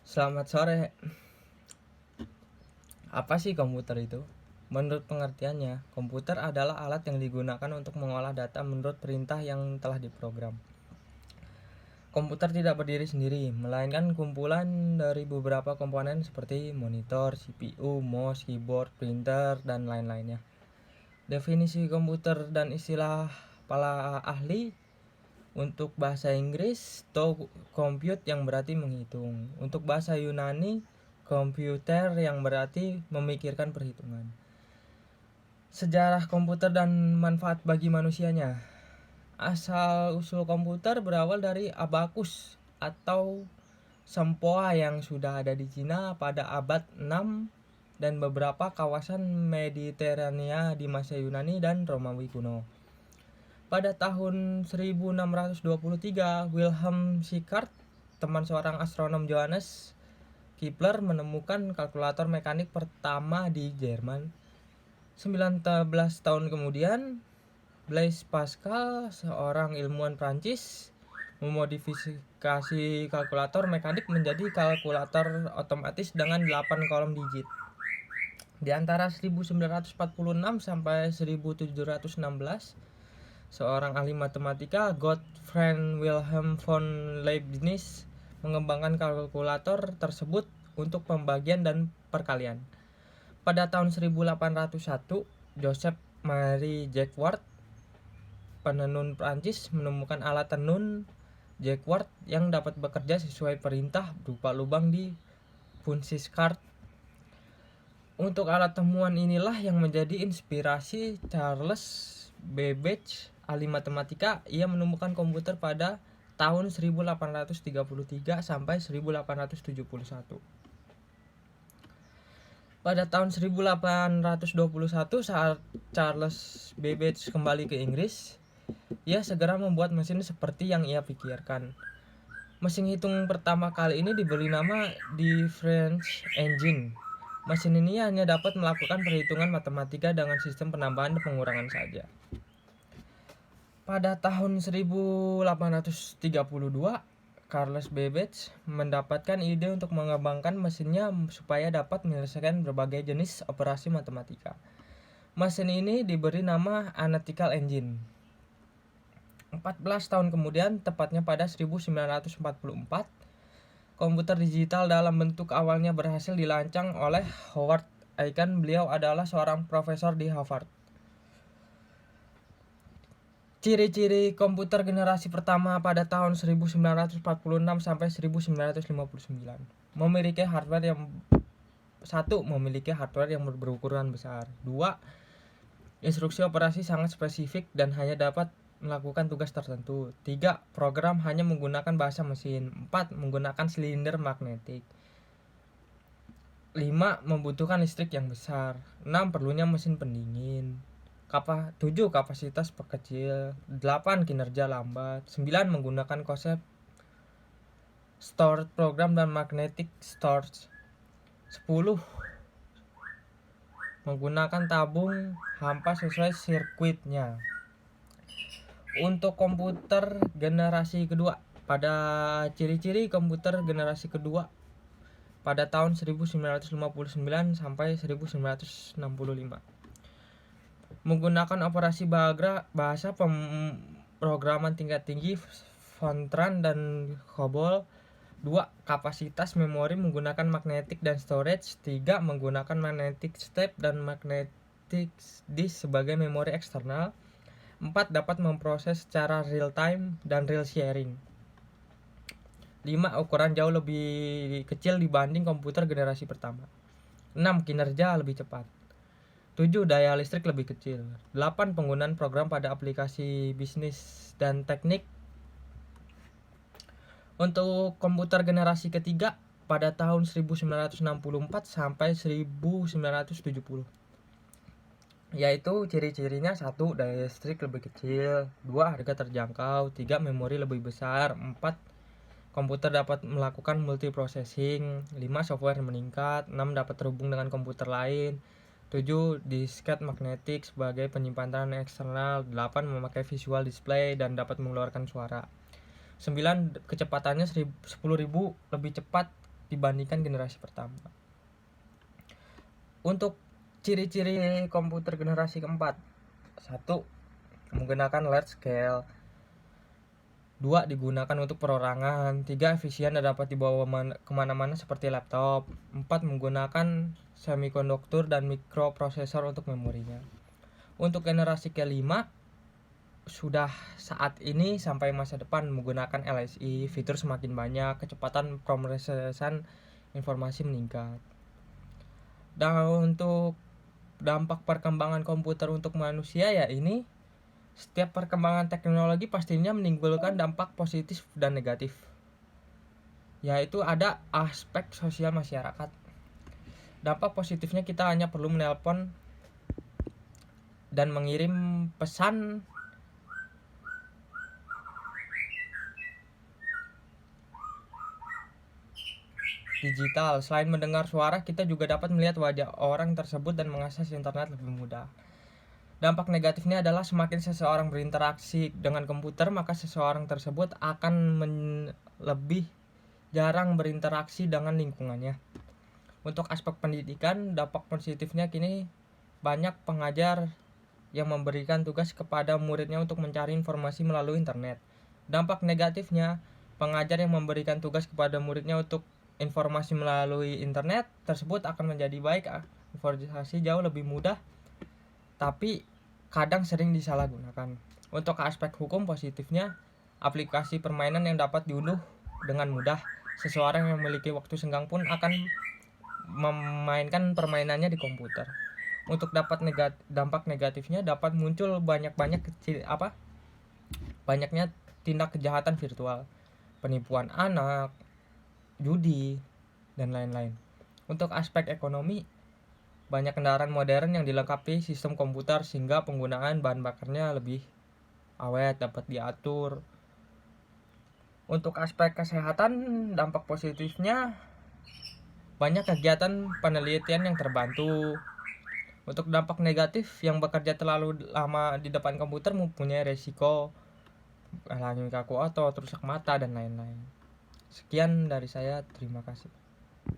Selamat sore. Apa sih komputer itu? Menurut pengertiannya, komputer adalah alat yang digunakan untuk mengolah data menurut perintah yang telah diprogram. Komputer tidak berdiri sendiri, melainkan kumpulan dari beberapa komponen seperti monitor, CPU, mouse, keyboard, printer, dan lain-lainnya. Definisi komputer dan istilah para ahli: untuk bahasa Inggris, to compute yang berarti menghitung. Untuk bahasa Yunani, komputer yang berarti memikirkan perhitungan. Sejarah komputer dan manfaat bagi manusianya. Asal usul komputer berawal dari abakus atau sempoa yang sudah ada di Cina pada abad 6 dan beberapa kawasan Mediterania di masa Yunani dan Romawi kuno. Pada tahun 1623, Wilhelm Schickard, teman seorang astronom Johannes Kepler, menemukan kalkulator mekanik pertama di Jerman. 19 tahun kemudian, Blaise Pascal, seorang ilmuwan Prancis, memodifikasi kalkulator mekanik menjadi kalkulator otomatis dengan 8 kolom digit. Di antara 1946 sampai 1716, seorang ahli matematika, Gottfried Wilhelm von Leibniz, mengembangkan kalkulator tersebut untuk pembagian dan perkalian. Pada tahun 1801, Joseph Marie Jacquard, penenun Prancis, menemukan alat tenun Jacquard yang dapat bekerja sesuai perintah berupa lubang di punchiscard. Untuk alat temuan inilah yang menjadi inspirasi Charles Babbage, ahli matematika. Ia menemukan komputer pada tahun 1833 sampai 1871. Pada tahun 1821, saat Charles Babbage kembali ke Inggris, ia segera membuat mesin seperti yang ia pikirkan. Mesin hitung pertama kali ini diberi nama Difference Engine. Mesin ini hanya dapat melakukan perhitungan matematika dengan sistem penambahan dan pengurangan saja. Pada tahun 1832, Charles Babbage mendapatkan ide untuk mengembangkan mesinnya supaya dapat menyelesaikan berbagai jenis operasi matematika. Mesin ini diberi nama Analytical Engine. 14 tahun kemudian, tepatnya pada 1944, komputer digital dalam bentuk awalnya berhasil dirancang oleh Howard Aiken. Beliau adalah seorang profesor di Harvard. Ciri-ciri komputer generasi pertama pada tahun 1946 sampai 1959. Memiliki hardware yang berukuran besar. 2. Instruksi operasi sangat spesifik dan hanya dapat melakukan tugas tertentu. 3. Program hanya menggunakan bahasa mesin. 4. Menggunakan silinder magnetik. 5. Membutuhkan listrik yang besar. 6. Perlunya mesin pendingin. 7. Kapasitas perkecil. 8. Kinerja lambat. 9. Menggunakan konsep stored program dan magnetic storage. 10. Menggunakan tabung hampa sesuai sirkuitnya. Untuk komputer generasi kedua, pada ciri-ciri komputer generasi kedua pada tahun 1959 sampai 1965. Menggunakan operasi bahasa pemrograman tingkat tinggi Fortran dan COBOL. 2. Kapasitas memori menggunakan magnetic dan storage. 3. Menggunakan magnetic tape dan magnetic disk sebagai memori eksternal. 4. Dapat memproses secara real time dan real sharing. 5. Ukuran jauh lebih kecil dibanding komputer generasi pertama. 6. Kinerja lebih cepat. 7. Daya listrik lebih kecil. 8. Penggunaan program pada aplikasi bisnis dan teknik. Untuk komputer generasi ketiga pada tahun 1964 sampai 1970, yaitu ciri-cirinya: 1. Daya listrik lebih kecil. 2. Harga terjangkau. 3. Memori lebih besar. 4. Komputer dapat melakukan multiprocessing. 5. Software meningkat. 6. Dapat terhubung dengan komputer lain. 7. Disket magnetik sebagai penyimpanan eksternal. 8. Memakai visual display dan dapat mengeluarkan suara. 9. Kecepatannya 10.000 lebih cepat dibandingkan generasi pertama. Untuk ciri-ciri komputer generasi keempat: 1. Menggunakan large scale. 2. Digunakan untuk perorangan. 3. Efisien dan dapat dibawa kemana-mana seperti laptop. 4. Menggunakan semikonduktor dan mikroprosesor untuk memorinya. Untuk generasi kelima, sudah saat ini sampai masa depan menggunakan LSI, fitur semakin banyak, kecepatan pemrosesan informasi meningkat. Dan untuk dampak perkembangan komputer untuk manusia, ya ini setiap perkembangan teknologi pastinya menimbulkan dampak positif dan negatif, yaitu ada aspek sosial masyarakat. Dampak positifnya kita hanya perlu menelpon dan mengirim pesan digital. Selain mendengar suara, kita juga dapat melihat wajah orang tersebut dan mengakses internet lebih mudah. Dampak negatifnya adalah semakin seseorang berinteraksi dengan komputer, maka seseorang tersebut akan lebih jarang berinteraksi dengan lingkungannya. Untuk aspek pendidikan, dampak positifnya kini banyak pengajar yang memberikan tugas kepada muridnya untuk mencari informasi melalui internet. Dampak negatifnya, pengajar yang memberikan tugas kepada muridnya untuk informasi melalui internet tersebut akan menjadi baik, informasi jauh lebih mudah, tapi kadang sering disalahgunakan. Untuk aspek hukum positifnya, aplikasi permainan yang dapat diunduh dengan mudah. Seseorang yang memiliki waktu senggang pun akan memainkan permainannya di komputer. Untuk dampak negatifnya dapat muncul banyaknya tindak kejahatan virtual, penipuan anak, judi, dan lain-lain. Untuk aspek ekonomi, banyak kendaraan modern yang dilengkapi sistem komputer sehingga penggunaan bahan bakarnya lebih awet, dapat diatur. Untuk aspek kesehatan, dampak positifnya banyak kegiatan penelitian yang terbantu. Untuk dampak negatif, yang bekerja terlalu lama di depan komputer mempunyai resiko alami kaku otot, rusak mata, dan lain-lain. Sekian dari saya, terima kasih.